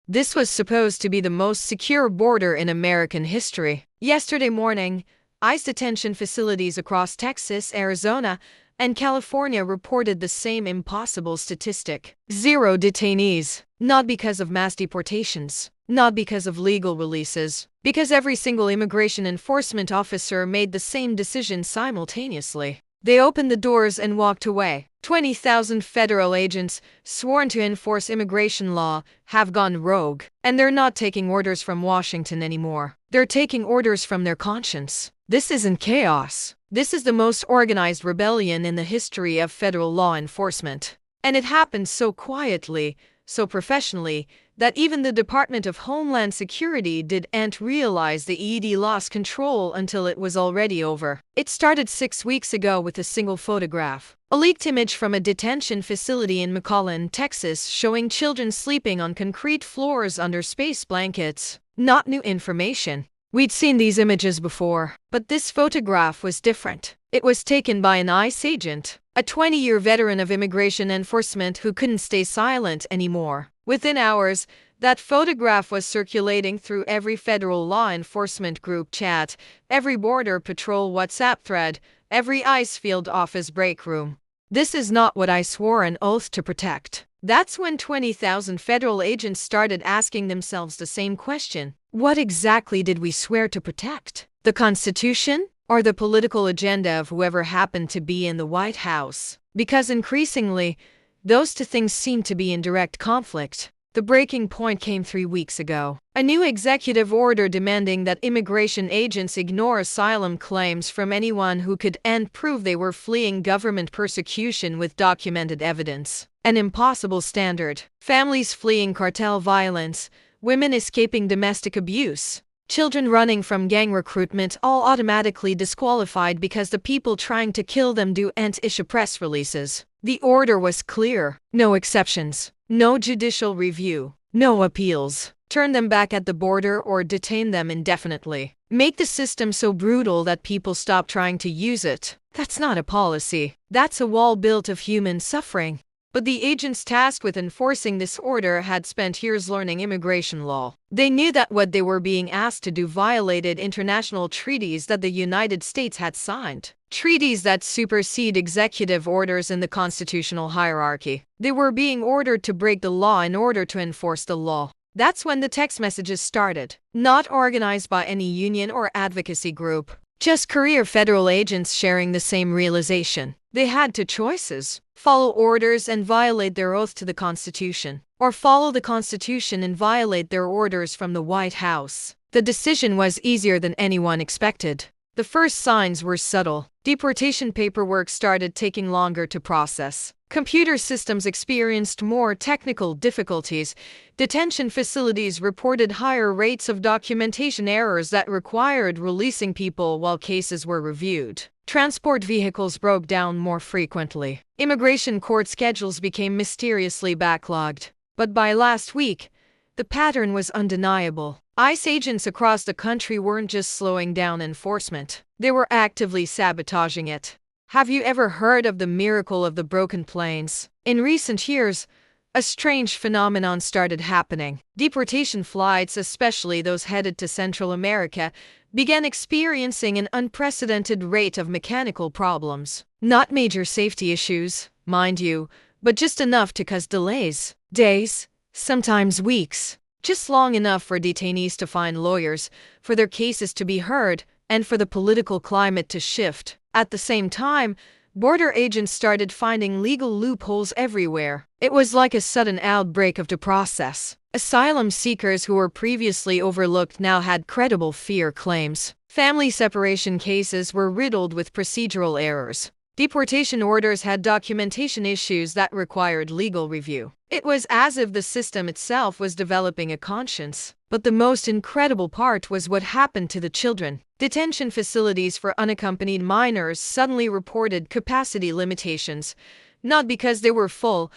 This was supposed to be the most secure border in American history. Yesterday morning, ICE detention facilities across Texas, Arizona, and California reported the same impossible statistic: zero detainees. Not because of mass deportations, not because of legal releases, because every single immigration enforcement officer made the same decision simultaneously. They opened the doors and walked away. 20,000 federal agents, sworn to enforce immigration law, have gone rogue. And they're not taking orders from Washington anymore. They're taking orders from their conscience. This isn't chaos. This is the most organized rebellion in the history of federal law enforcement. And it happened so quietly, so professionally, that even the Department of Homeland Security didn't realize the ED lost control until it was already over. It started 6 weeks ago with a single photograph. A leaked image from a detention facility in McAllen, Texas, showing children sleeping on concrete floors under space blankets. Not new information. We'd seen these images before, but this photograph was different. It was taken by an ICE agent, a 20-year veteran of immigration enforcement who couldn't stay silent anymore. Within hours, that photograph was circulating through every federal law enforcement group chat, every Border Patrol WhatsApp thread, every ICE field office break room. This is not what I swore an oath to protect. That's when 20,000 federal agents started asking themselves the same question. What exactly did we swear to protect? The Constitution? Or the political agenda of whoever happened to be in the White House? Because increasingly, those two things seem to be in direct conflict. The breaking point came 3 weeks ago. A new executive order demanding that immigration agents ignore asylum claims from anyone who could prove they were fleeing government persecution with documented evidence. An impossible standard. Families fleeing cartel violence, women escaping domestic abuse, children running from gang recruitment, all automatically disqualified because the people trying to kill them don't issue press releases. The order was clear. No exceptions. No judicial review. No appeals. Turn them back at the border or detain them indefinitely. Make the system so brutal that people stop trying to use it. That's not a policy. That's a wall built of human suffering. But the agents tasked with enforcing this order had spent years learning immigration law. They knew that what they were being asked to do violated international treaties that the United States had signed. Treaties that supersede executive orders in the constitutional hierarchy. They were being ordered to break the law in order to enforce the law. That's when the text messages started. Not organized by any union or advocacy group. Just career federal agents sharing the same realization. They had two choices: follow orders and violate their oath to the Constitution, or follow the Constitution and violate their orders from the White House. The decision was easier than anyone expected. The first signs were subtle. Deportation paperwork started taking longer to process. Computer systems experienced more technical difficulties. Detention facilities reported higher rates of documentation errors that required releasing people while cases were reviewed. Transport vehicles broke down more frequently. Immigration court schedules became mysteriously backlogged. But by last week, the pattern was undeniable. ICE agents across the country weren't just slowing down enforcement. They were actively sabotaging it. Have you ever heard of the miracle of the broken planes? In recent years, a strange phenomenon started happening. Deportation flights, especially those headed to Central America, began experiencing an unprecedented rate of mechanical problems. Not major safety issues, mind you, but just enough to cause delays. Days, sometimes weeks. Just long enough for detainees to find lawyers, for their cases to be heard, and for the political climate to shift. At the same time, border agents started finding legal loopholes everywhere. It was like a sudden outbreak of the process. Asylum seekers who were previously overlooked now had credible fear claims. Family separation cases were riddled with procedural errors. Deportation orders had documentation issues that required legal review. It was as if the system itself was developing a conscience. But the most incredible part was what happened to the children. Detention facilities for unaccompanied minors suddenly reported capacity limitations, not because they were full,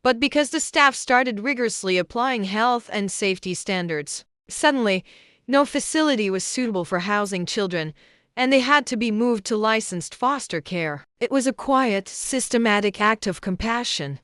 but because the staff started rigorously applying health and safety standards. Suddenly, no facility was suitable for housing children, and they had to be moved to licensed foster care. It was a quiet, systematic act of compassion.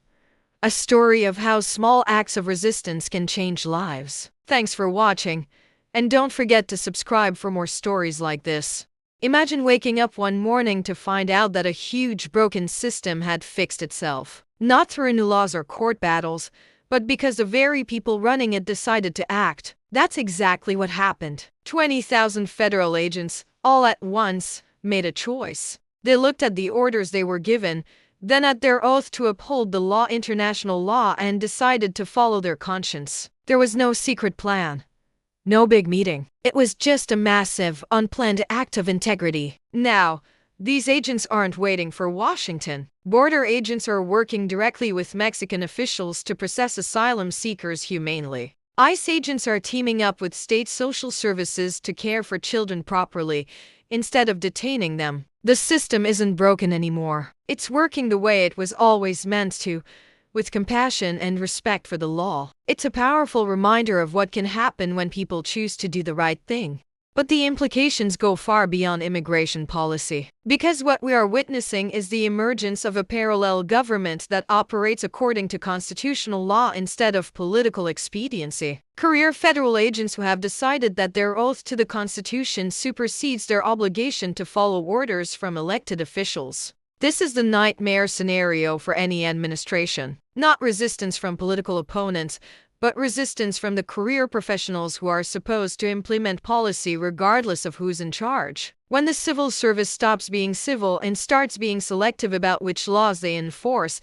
A story of how small acts of resistance can change lives. Thanks for watching, and don't forget to subscribe for more stories like this. Imagine waking up one morning to find out that a huge broken system had fixed itself. Not through new laws or court battles, but because the very people running it decided to act. That's exactly what happened. 20,000 federal agents, all at once, made a choice. They looked at the orders they were given, then at their oath to uphold the law, international law, and decided to follow their conscience. There was no secret plan. No big meeting. It was just a massive, unplanned act of integrity. Now, these agents aren't waiting for Washington. Border agents are working directly with Mexican officials to process asylum seekers humanely. ICE agents are teaming up with state social services to care for children properly, instead of detaining them. The system isn't broken anymore. It's working the way it was always meant to, with compassion and respect for the law. It's a powerful reminder of what can happen when people choose to do the right thing. But the implications go far beyond immigration policy. Because what we are witnessing is the emergence of a parallel government that operates according to constitutional law instead of political expediency. Career federal agents who have decided that their oath to the Constitution supersedes their obligation to follow orders from elected officials. This is the nightmare scenario for any administration. Not resistance from political opponents, but resistance from the career professionals who are supposed to implement policy regardless of who's in charge. When the civil service stops being civil and starts being selective about which laws they enforce,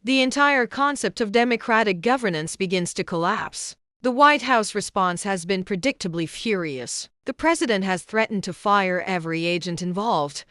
the entire concept of democratic governance begins to collapse. The White House response has been predictably furious. The president has threatened to fire every agent involved.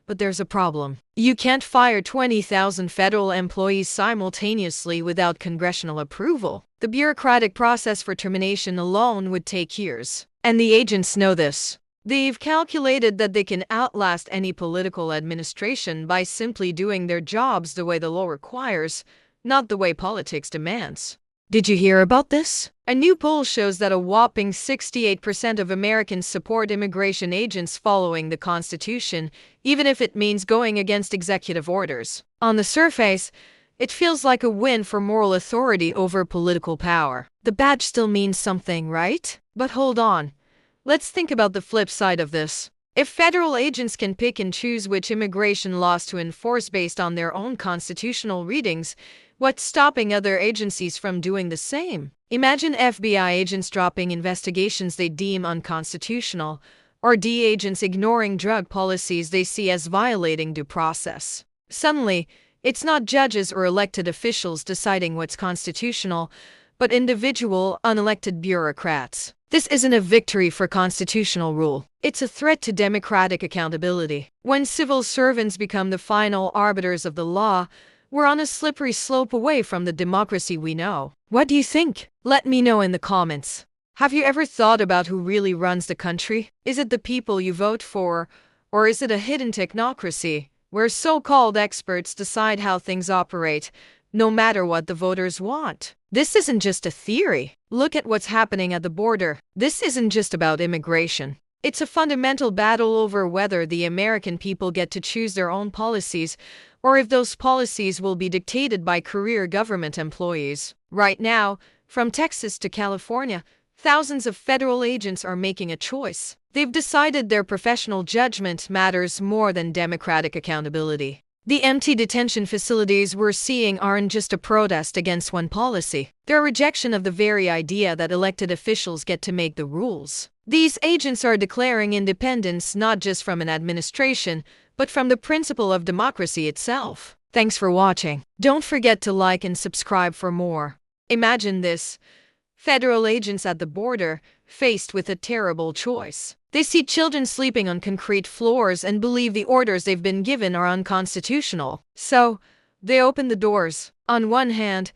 But there's a problem. You can't fire 20,000 federal employees simultaneously without congressional approval. The bureaucratic process for termination alone would take years. And the agents know this. They've calculated that they can outlast any political administration by simply doing their jobs the way the law requires, not the way politics demands. Did you hear about this? A new poll shows that a whopping 68% of Americans support immigration agents following the Constitution, even if it means going against executive orders. On the surface, it feels like a win for moral authority over political power. The badge still means something, right? But hold on. Let's think about the flip side of this. If federal agents can pick and choose which immigration laws to enforce based on their own constitutional readings, what's stopping other agencies from doing the same? Imagine FBI agents dropping investigations they deem unconstitutional, or DEA agents ignoring drug policies they see as violating due process. Suddenly, it's not judges or elected officials deciding what's constitutional, but individual, unelected bureaucrats. This isn't a victory for constitutional rule. It's a threat to democratic accountability. When civil servants become the final arbiters of the law, we're on a slippery slope away from the democracy we know. What do you think? Let me know in the comments. Have you ever thought about who really runs the country? Is it the people you vote for, or is it a hidden technocracy, where so-called experts decide how things operate, no matter what the voters want? This isn't just a theory. Look at what's happening at the border. This isn't just about immigration. It's a fundamental battle over whether the American people get to choose their own policies, or if those policies will be dictated by career government employees. Right now, from Texas to California, thousands of federal agents are making a choice. They've decided their professional judgment matters more than democratic accountability. The empty detention facilities we're seeing aren't just a protest against one policy. They're a rejection of the very idea that elected officials get to make the rules. These agents are declaring independence not just from an administration, but from the principle of democracy itself. Thanks for watching. Don't forget to like and subscribe for more. Imagine this. Federal agents at the border, faced with a terrible choice. They see children sleeping on concrete floors and believe the orders they've been given are unconstitutional. So, they open the doors. On one hand,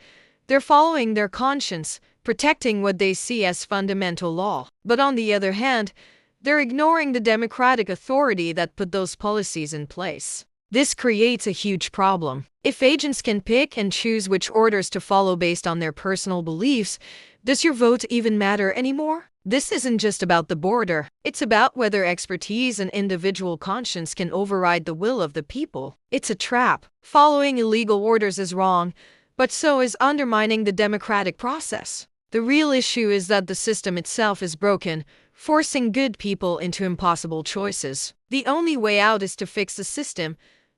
they're following their conscience, protecting what they see as fundamental law. But on the other hand, they're ignoring the democratic authority that put those policies in place. This creates a huge problem. If agents can pick and choose which orders to follow based on their personal beliefs, does your vote even matter anymore? This isn't just about the border. It's about whether expertise and individual conscience can override the will of the people. It's a trap. Following illegal orders is wrong, but so is undermining the democratic process. The real issue is that the system itself is broken, forcing good people into impossible choices. The only way out is to fix the system,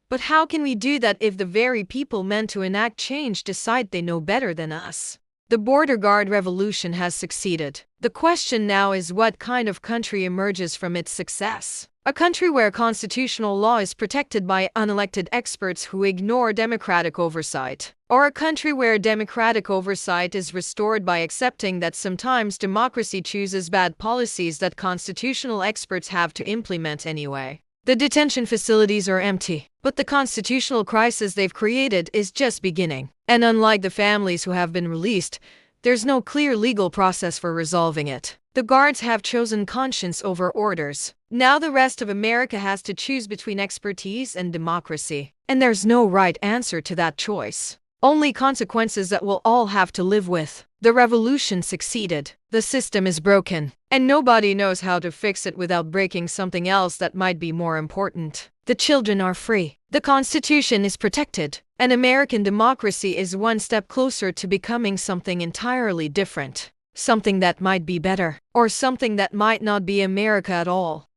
but how can we do that if the very people meant to enact change decide they know better than us? The border guard revolution has succeeded. The question now is what kind of country emerges from its success? A country where constitutional law is protected by unelected experts who ignore democratic oversight? Or a country where democratic oversight is restored by accepting that sometimes democracy chooses bad policies that constitutional experts have to implement anyway? The detention facilities are empty, but the constitutional crisis they've created is just beginning. And unlike the families who have been released, there's no clear legal process for resolving it. The guards have chosen conscience over orders. Now the rest of America has to choose between expertise and democracy. And there's no right answer to that choice. Only consequences that we'll all have to live with. The revolution succeeded. The system is broken. And nobody knows how to fix it without breaking something else that might be more important. The children are free. The Constitution is protected. And American democracy is one step closer to becoming something entirely different. Something that might be better. Or something that might not be America at all.